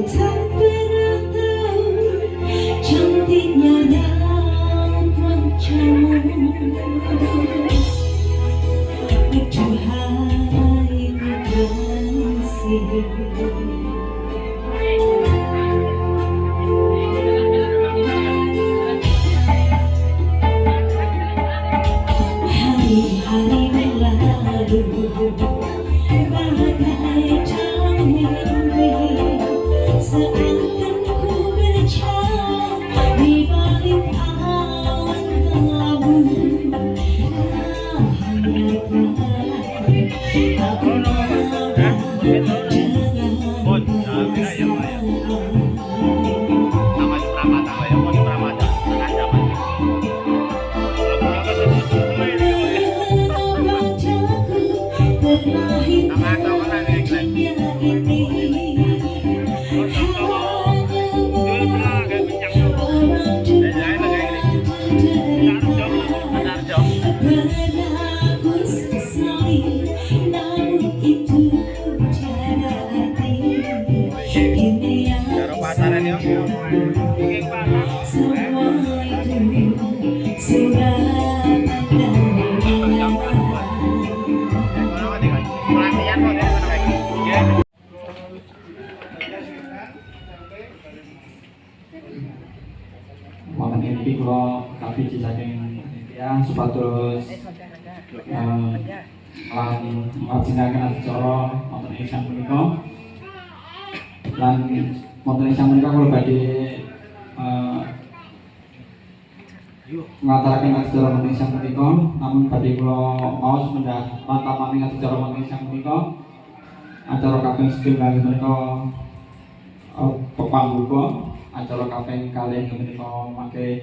tak pernah tahu cantiknya raut wajahmu. Aduhai kekasih, hari-hari berlalu bagai dalam mimpi, seakan ku berjalan di balik awan kelabu. Aku wonten ing kula kabeh saking panitia supados ngajinaken acara wonten ing sang punika. Lan wonten ing sang punika kula badhe ngataraken acara wonten ing sang punika, namun badhe kula maos mendah pantamaning acara wonten ing sang punika. Acara kaping sedaya menika pepambuka. Acara kaping kalih menika mangke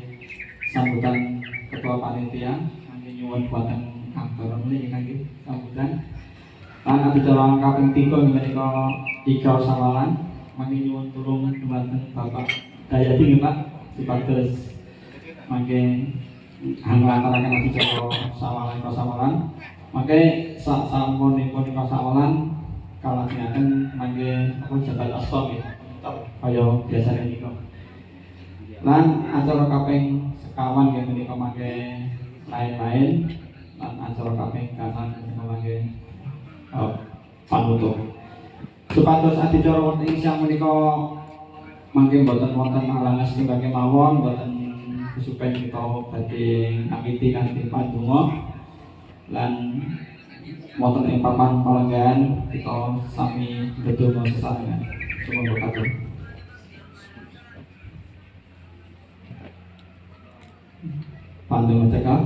sambutan ketua panitia, mangke nyuwun buatan kantor niki kangge sambutan. Lan acara kaping 3 menika Ika Sawalan, mangke nyuwun tulung dumateng Bapak Dayadi nggih Pak, supados mangke nglantaraken acara Sawalan. Mangke sasampunipun Ika Sawalan kalajengaken mangke jabal astor nggih. Kaya biasane nika. Lan acara kaping sekawan nggih menika mangke lain-lain, lan acara kaping kasan menika mangke panutup. Supados adicara wonten ing sang menika mangke boten wonten halangan setunggal mawon, boten kesupen kita badhe ngabiti kanthi pandonga lan wonten ing papan palenggan kita sami ndedonga sesarengan. Sumangga katur. Pandonga cekap.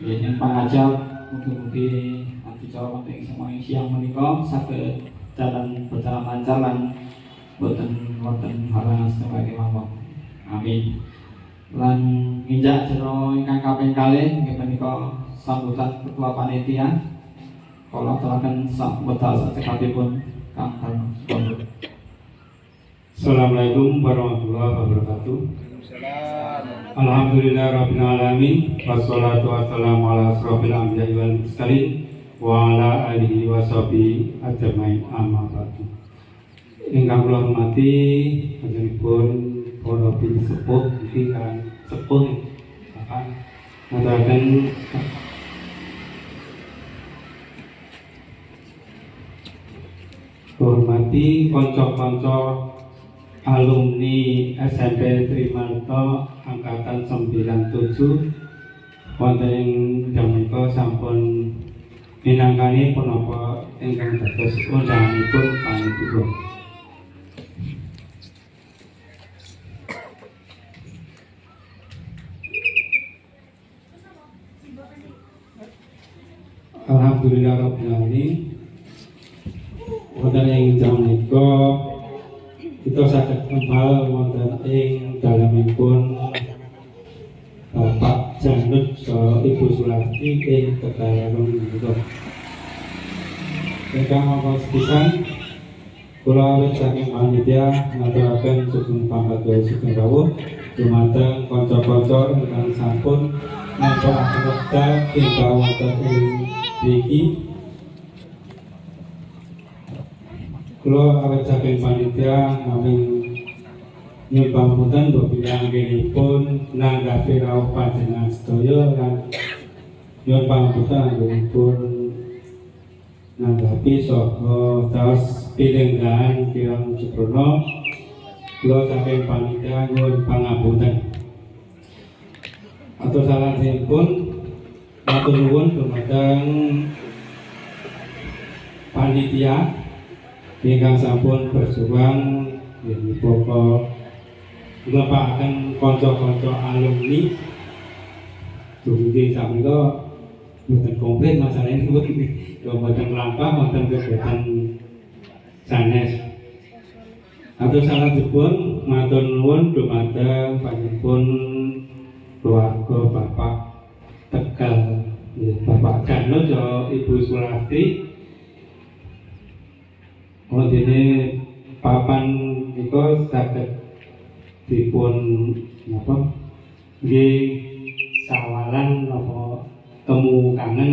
Yen pangajab mugi-mugi acara wonten ing semanging siang menika saged dalan berjalan lancar lan boten wonten halangan setunggal mawon. Amin. Lan nginjak jero ingkang kaping kalih nggih menika sambutan ketua panitia. Kula aturaken sambutan secekapipun Kang Tarno. Assalamualaikum warahmatullahi wabarakatuh. Alhamdulillah rabbil alamin, wassalatu wassalamu ala asrofil anbiya'i wal mursalin wa ala alihi wa sahbihi ajmain, amma ba'du. Ingkang kula hormati panjenenganipun para sepuh iki kan sepuh akan ngaturaken hormati kanca-kanca alumni SMP Trimarto angkatan 97 wonten ing dameka sampun minangkani punapa ingkang dados undanganipun panitia. Alhamdulillah rabbil alamin. Wonten ing jam menika kita saged kembal wonten ing dalemipun Bapak Janut saha Ibu Sularti ing Tegalan menika. Ingkang monggo sepisan kula awit saking panitia ngaturaken sugeng pangabekti sugeng rawuh dumateng kanca-kanca ingkang sampun ngaturaken wekdal tinggal wonten ing mriki. Kula awet saking panitia naming nyumbang punten babila anggenipun nanggapi rawuh panjenengan sedaya lan nyumbang punten anggenipun nanggapi saha taos pilenggahan kirang Suprono. Kula saking panitia nyuwun pangapunten. Atur salajengipun matur nuwun dumateng panitia ingkang sampun berjuang nggih pokok nglepakaken kanca-kanca alumni dumugi sameika mboten komplit masalahipun yo mboten lampah wonten kegiatan sanes. Atur salajengipun matur nuwun dumateng panjenengan keluarga Bapak Tegal, Bapak Janus ya Ibu Sulasti. Dene papan nika saged dipun napa nggih sawalan napa temu kangen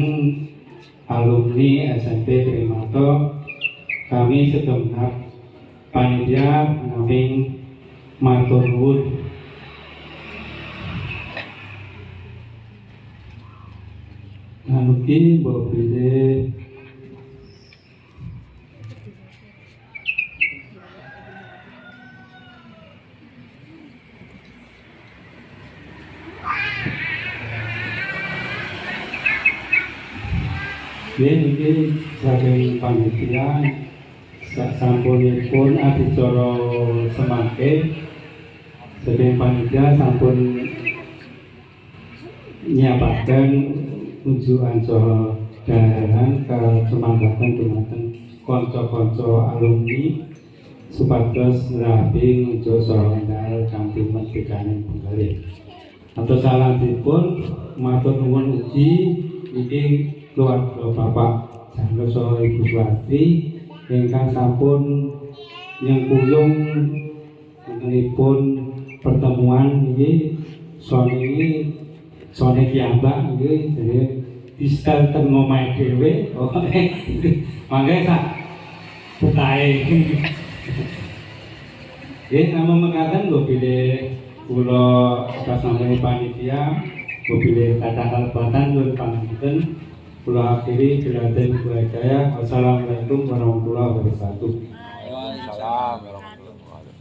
alumni SMP Primato. Kami segenap panitia naming matur nuwun. Nanuki mbok bilih ini saking panitia sampunipun adicara semangke saking panitia sampun nyiapaken unjukan saha daharan kesemangatan dumateng kanca-kanca alumni supados ngrabi ngunjuk saha endal kanthi merdekaning Bengkale. Atur salajengipun matur nuwun ugi iki keluarga Bapak Janus saha Ibu Suwati ingkang sampun nyengkuyung mengenipun pertemuan ini sone kiambak nggih jadi distel ten omahe dhewe mangke sak putahe nggih namung mekaten lho bilih kula atas nama panitia bilih kata kalebatan nuwun pangapunten. Kula akhiri dilanten Ibu Hidayah. Wassalamualaikum warahmatullahi wabarakatuh. Waalaikumsalam warahmatullahi wabarakatuh.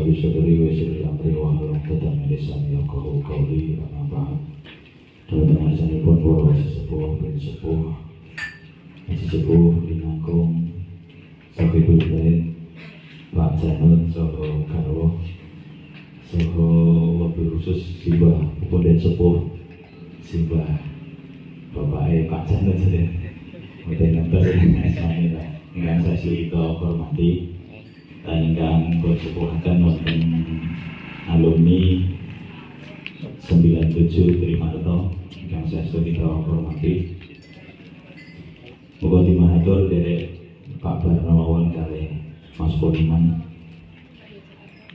Rabbi syukuri wa syukuri amri wa halam tetap lisan yaqahu qawli amma ba'd. Dalam pengajianipun para sesepuh bin sepuh linangkung Sahibul Bait Pak Janut saha garwa saha wabil khusus simbah pundhen sepuh simbah bapake Pak Janut mboten nenten asmane lah ingkang sasi kita hormati dan ingkang bersepuhaken wonten alumni 97 Trimarto ingkang saestu kita hormati. Muga dimatur derek Pak Barnawon kali Mas Poniman.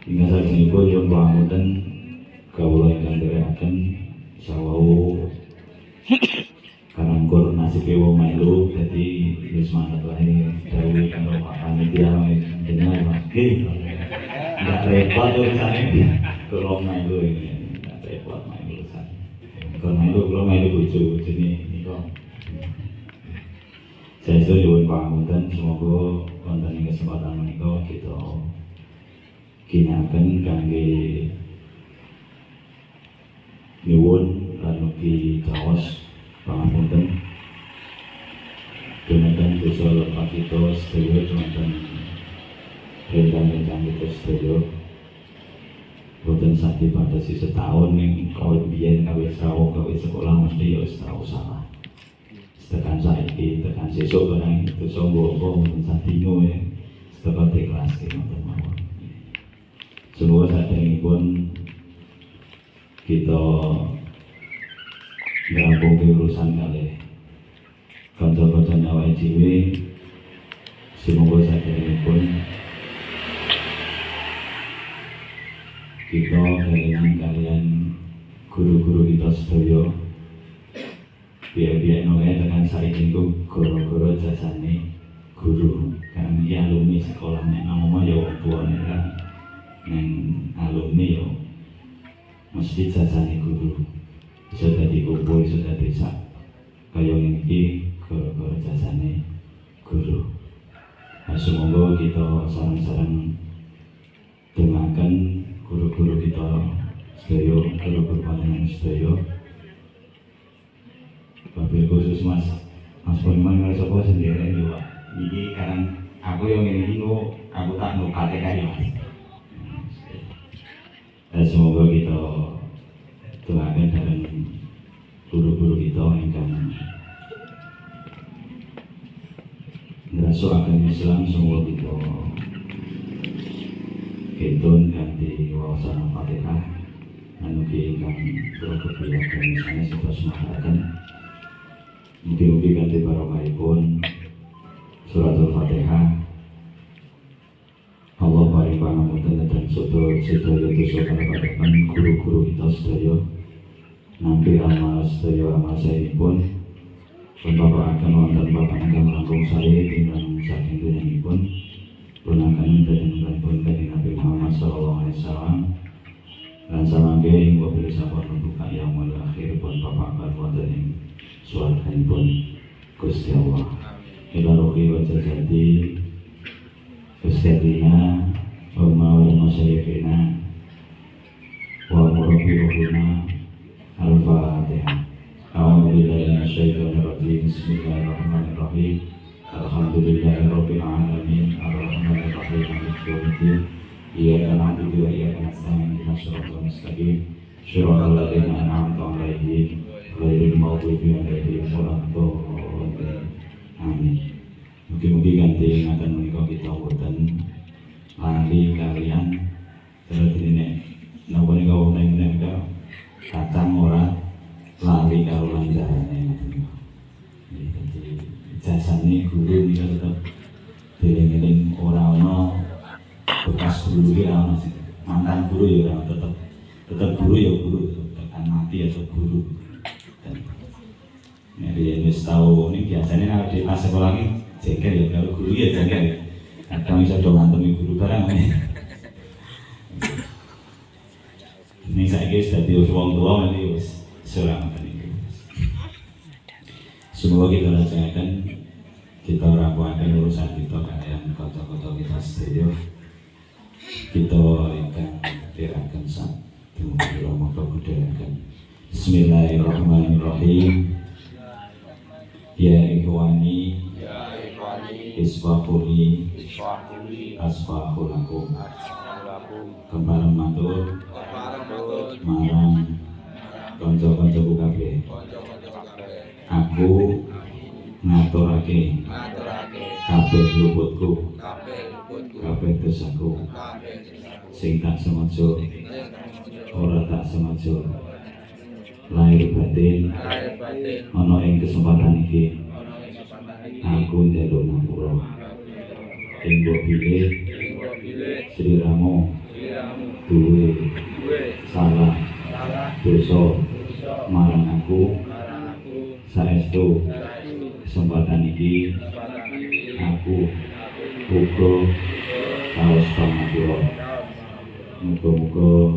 Ingkang salajengipun nyuwun pangapunten kawula ingkang nderekaken sawau karangkur nasibe wong melu dadi wis manut wae dawuh karo Pak Panitia jenengan Mas nggih. Enggak repot urusane kula melu iki. Enggak repot melu urusan. Kula melu bojo jenenge nika. Saya nyuwun pangapunten semoga wonten ing kesempatan menika kita ginakaken kangge nyuwun lan mugi kaos pangapunten dumateng dosa lepat kita sedaya dumateng rencana kita sedaya boten sakit batasi setahun yang kawit biyen kawit srawung kawit sekolah mesti ya wis tau salah tekan saiki tekan sesuk barang dosa mbok mboten sadino ya tetep ikhlas ngoten mawon. Semoga saderengipun kita ngerampung urusan kali kanca-kanca awake dhewe semoga saderengipun kita kalian guru-guru kita sedaya biar nolnya dengan saiki itu goro-goro jasane guru kan iki alumni sekolah nek namanya ya wong tuane kan neng alumni yo mesti jasane guru bisa dadi kumpul bisa dadi sak kaya ngene iki goro-goro jasane guru. Nah, semoga kita sareng-sareng dengaken guru-guru kita sedaya guru-guru panjenengan sedaya. Wabil khusus Mas Poniman kalau sapa sendiri yo iki kan aku yang ngene iki aku tak nukate kae Mas. Dan semoga kita doakan dari guru-guru kita ingkang ngrasa agama Islam semoga kita ketun kanthi wawasan Fatihah lan ugi ingkang berkebijakan misalnya sebuah semaharakan. Mugi-mugi kanthi barokahipun suratul Fatihah Allah paring pangapunten dhateng sedaya dosa kalapaten guru-guru kita sedaya nampi amal sedaya amal saenipun pun bapakaken wonten bapak ingkang langkung sare tinggal saking dunyanipun punangkanen panjenenganipun kanjeng Nabi Muhammad sallallahu alaihi wasallam lan samangke ing wabil sabar membuka yaumul akhir pun bapakaken wonten ing swarganipun Gusti Allah. Ila rohi wa jazati Ustadzina wa ma'ul masyayikina wa murabi ruhina al-Fatihah. A'udzubillahi minasyaitonir rajim. Bismillahirrahmanirrahim. Alhamdulillahi rabbil alamin arrahmanir rahim maliki yaumiddin. Iyyaka na'budu wa iyyaka nasta'in ihdinas siratal mustaqim. Shiratal ladzina an'amta 'alaihim ghairil maghdubi 'alaihim waladdallin. Amin. Mugi-mugi kanthi ngaten menika kita boten lali kalian terus dene napa nika wong nek kacang ora lali karo lanjarane. Jadi jasane guru nika tetep dieling-eling ora ana bekas guru iki ora ana mantan guru ya ora tetep guru ya guru tekan mati ya guru. Jadi wis tau ini biasanya kalau di pas sekolah ini jengkel ya kalau guru ya jengkel ya. Kadang bisa dong ngantemi guru barang ini. Ini saya kira sudah diurus wong tua nanti wis seorang ini. Semoga kita laksanakan kita rampungkan urusan kita kalian kota-kota kita sedaya. kita ingkang tiraken satu monggo budhayaken. Bismillahirrahmanirrahim. Ya ikhwani isfahuli asfahulakum. Kembarang matur marang kanca-kancaku kabeh. Aku ngaturake kabeh luputku, kabeh dosaku sing tak sengaja ora tak sengaja lahir batin ana ing kesempatan iki. Aku njaluk ngapura ing bilih sliramu duwe salah dosa marang aku. Saestu kesempatan iki aku uga kaos pangapura. Muga-muga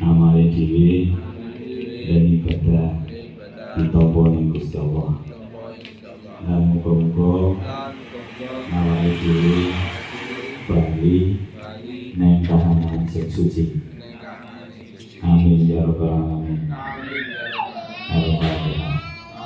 amale dhewe dan ibadah ditampa ning Gusti Allah. Dan muga-muga awake dhewe bali nang kahanan sing suci. Amin ya rabbal alamin. Al-Fatihah.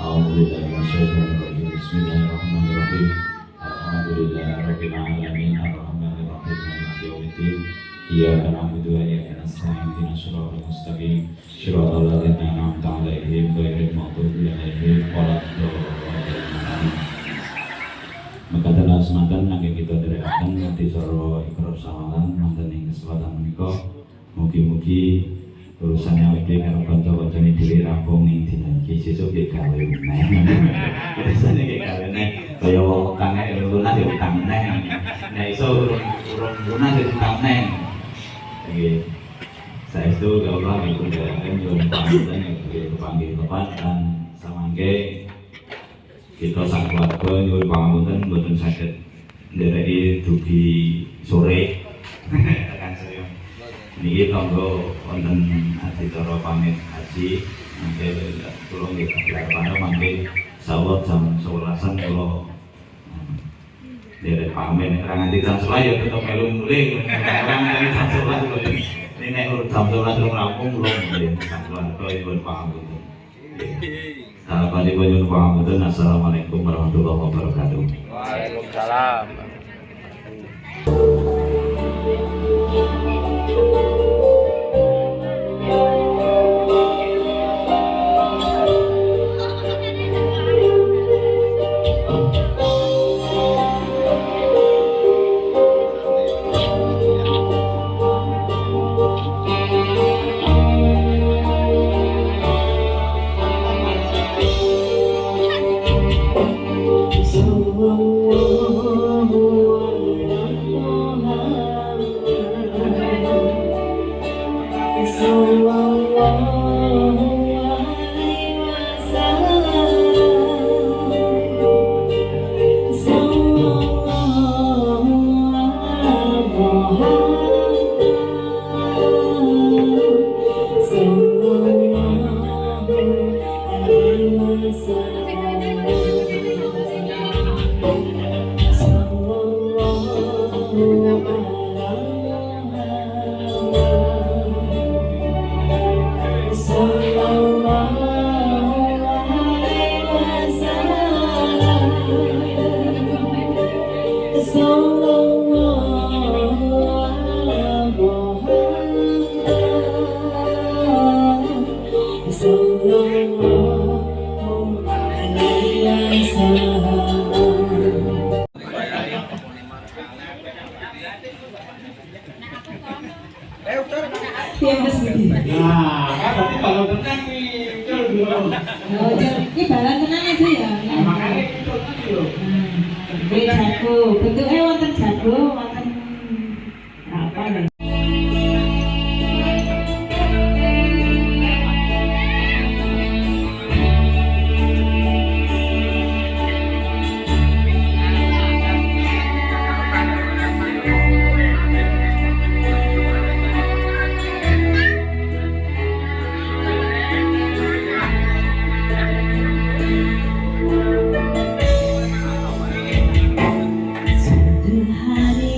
A'udzubillahi minasyaitonir rajim. Bismillahirrahmanirrahim. Alhamdulillahirabbil alamin. Arrahmanirrahim. Maliki yaumiddin. Iyyaka na'budu wa iyyaka nasta'in. Ihdinas siratal mustaqim. Shiratal ladzina an'amta 'alaihim ghairil maghdubi 'alaihim waladdallin. Mekaten laksanaken nanging kita dherekaken nganti sara ikrar sawalan wonten ing kesempatan menika. Mugi-mugi urusan awake dhewe karo kanca-kancane dhewe rampung ing dina iki sesuk ge gawe meneh. Biasane ge gawe meneh kaya wong kang lunas ya utang meneh. Nek iso urung lunas ya utang meneh. Nggih. Saestu Allah ngundang nyuwun pangapunten nggih kepanggih Bapak dan samangke kita sang keluarga nyuwun pangapunten mboten saged ndereki dugi sore. Tekan saya. Niki kanggo wonten adicara pamit haji mangke kula nggih diarepane mangke sawet jam 11-an kula derek pamit nek nganti jam 11 ya tetep melu mulih ora nganti jam 11 kula nek jam 12 kula rampung kula nggih sang keluarga nyuwun pangapunten. Harapanipun nyuwun pangapunten. Assalamualaikum warahmatullahi wabarakatuh. Waalaikumsalam. Nah, kan berarti kalau tenang nih, muncul dulu. Oh, ini balan tenang aja ya. Nah, makanya itu dulu. Ini jago, bentuknya wonten jago, wonten apa nih? Hari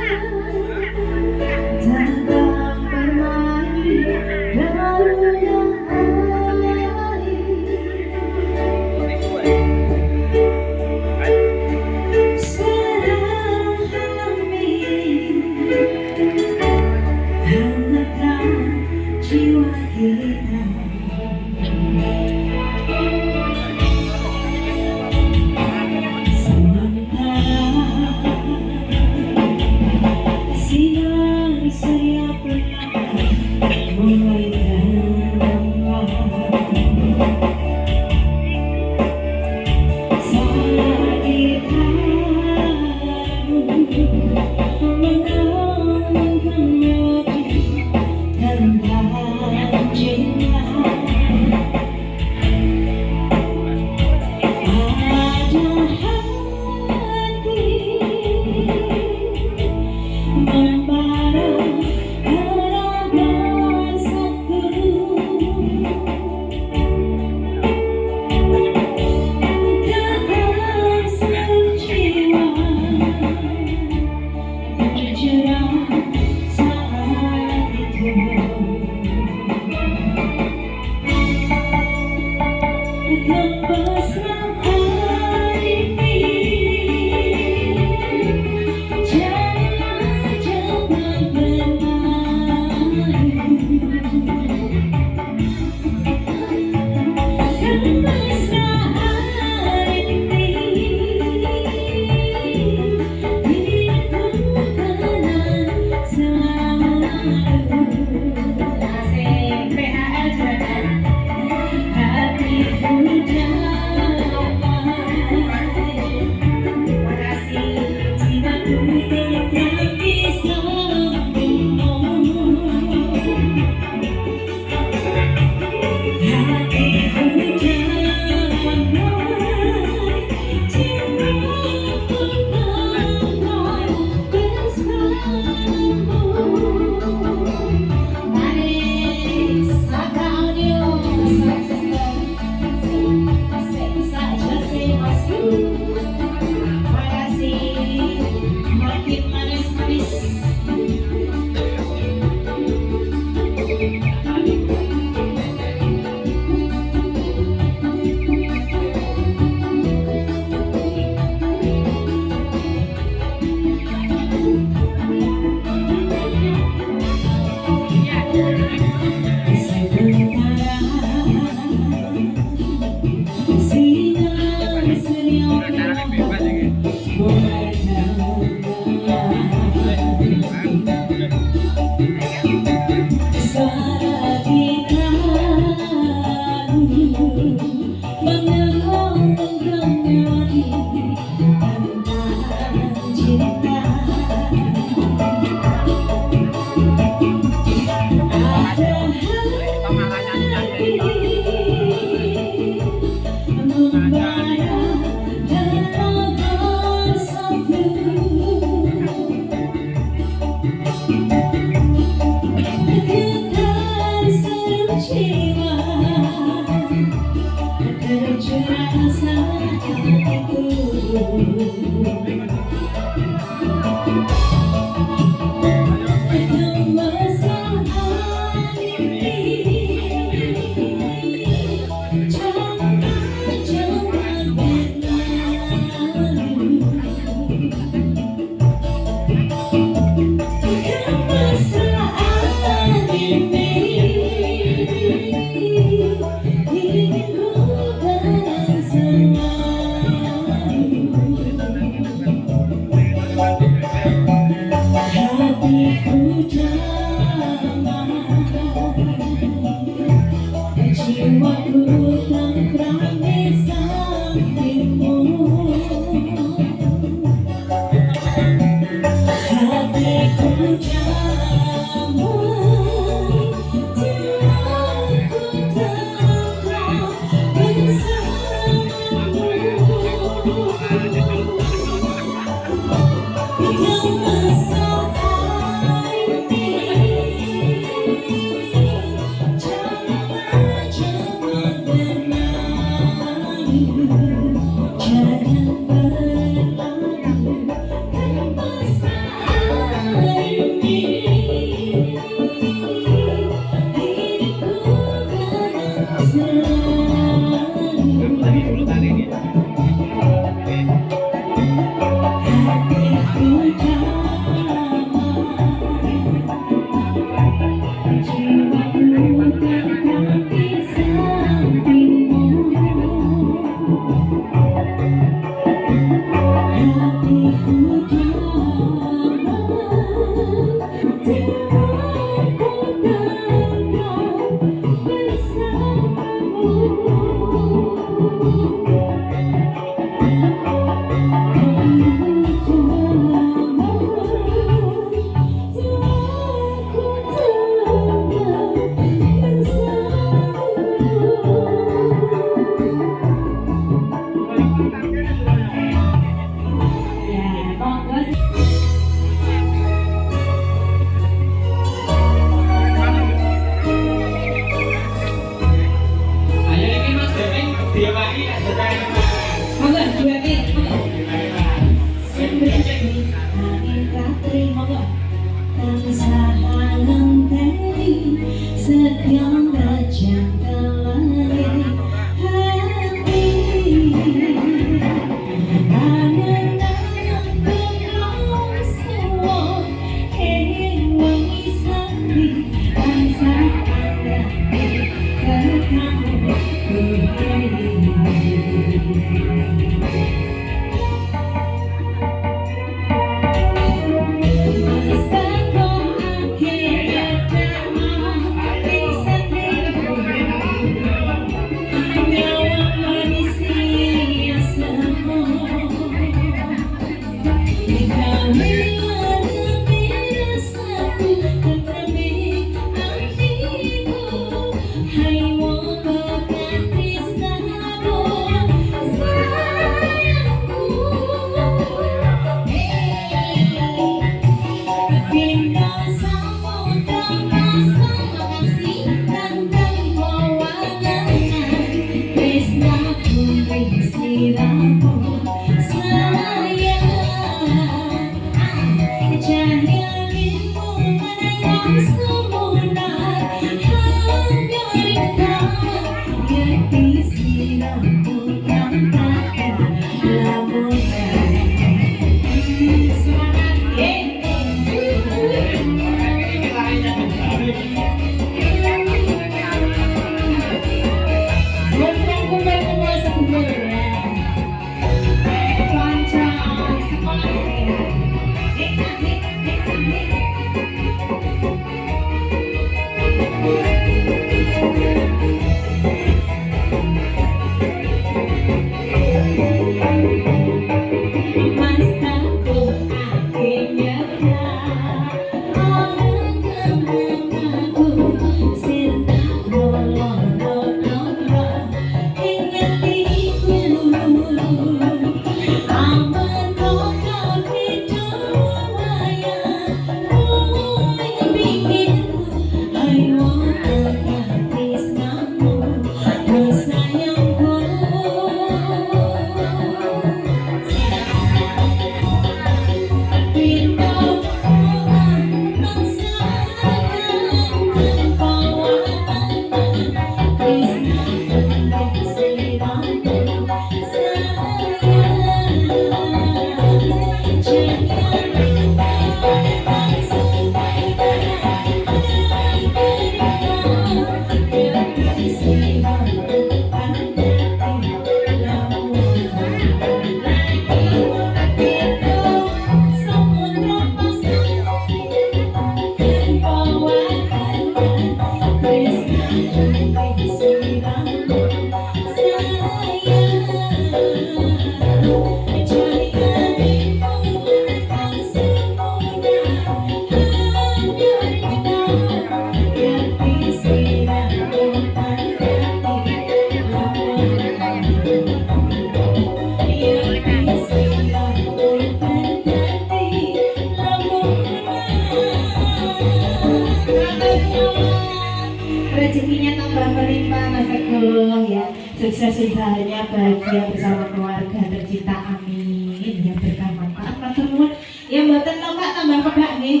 sukses usahanya, bahagia bersama keluarga tercinta, amin. Ya berkah manfaat matur nuwun. Ya mboten to Pak, tambah kebak nggih.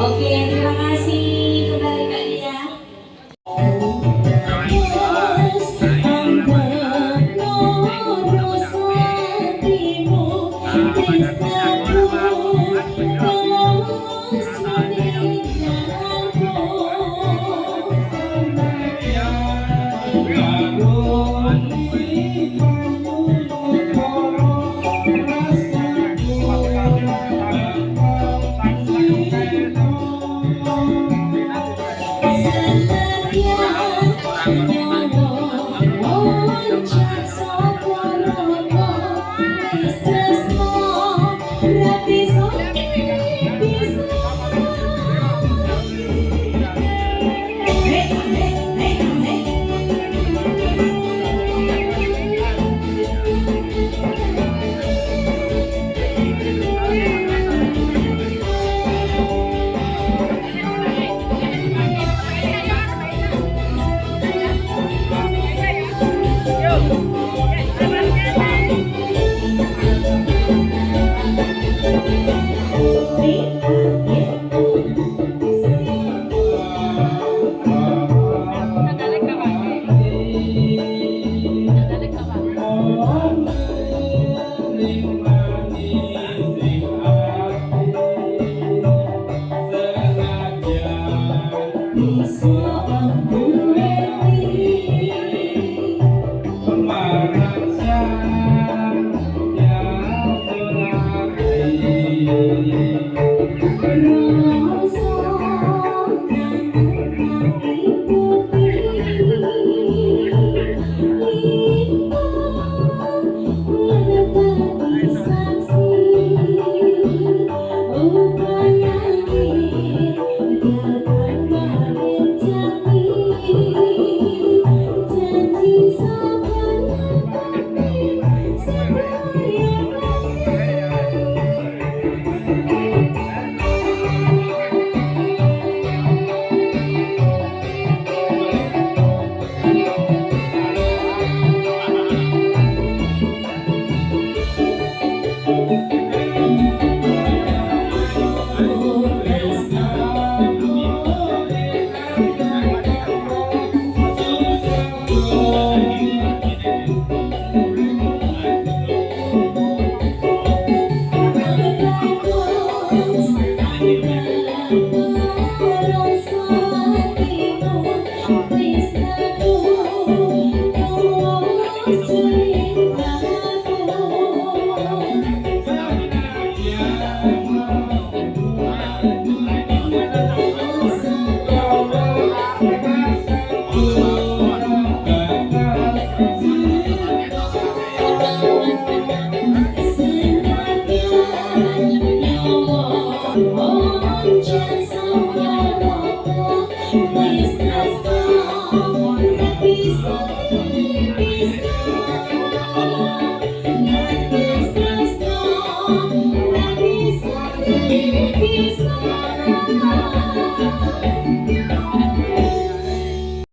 Oke, terima kasih kembali Kak Dia.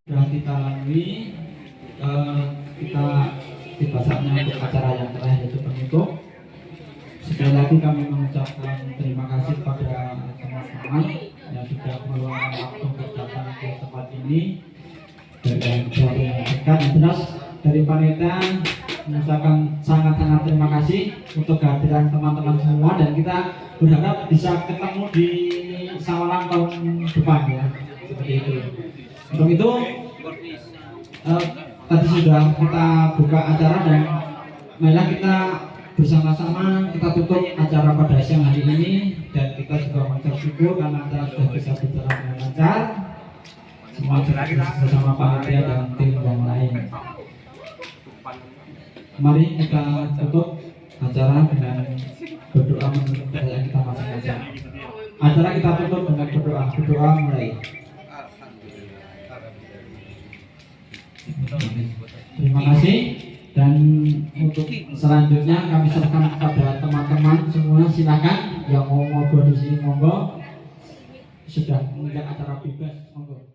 Sudah kita lalui, kita tiba saatnya untuk acara yang terakhir yaitu penutup. Sekali lagi kami mengucapkan terima kasih kepada teman-teman yang sudah meluangkan waktu untuk datang ke tempat ini dengan suatu yang dekat. Yang jelas dari panitia mengucapkan sangat-sangat terima kasih untuk kehadiran teman-teman semua, dan kita berharap bisa ketemu di Sawalan tahun depan ya, seperti itu. Untuk itu tadi sudah kita buka acara, dan marilah kita bersama-sama kita tutup acara pada siang hari ini, dan kita juga mengucap syukur karena acara sudah bisa berjalan dengan lancar. Semua bersama panitia dan tim yang lain. Mari kita tutup acara dengan berdoa menurut percayaan kita masing-masing. Acara kita tutup dengan berdoa. Berdoa mulai. Terima kasih, dan untuk selanjutnya kami serahkan kepada teman-teman semua. Silakan yang mau ngobrol di sini monggo, sudah mulai acara bebas monggo.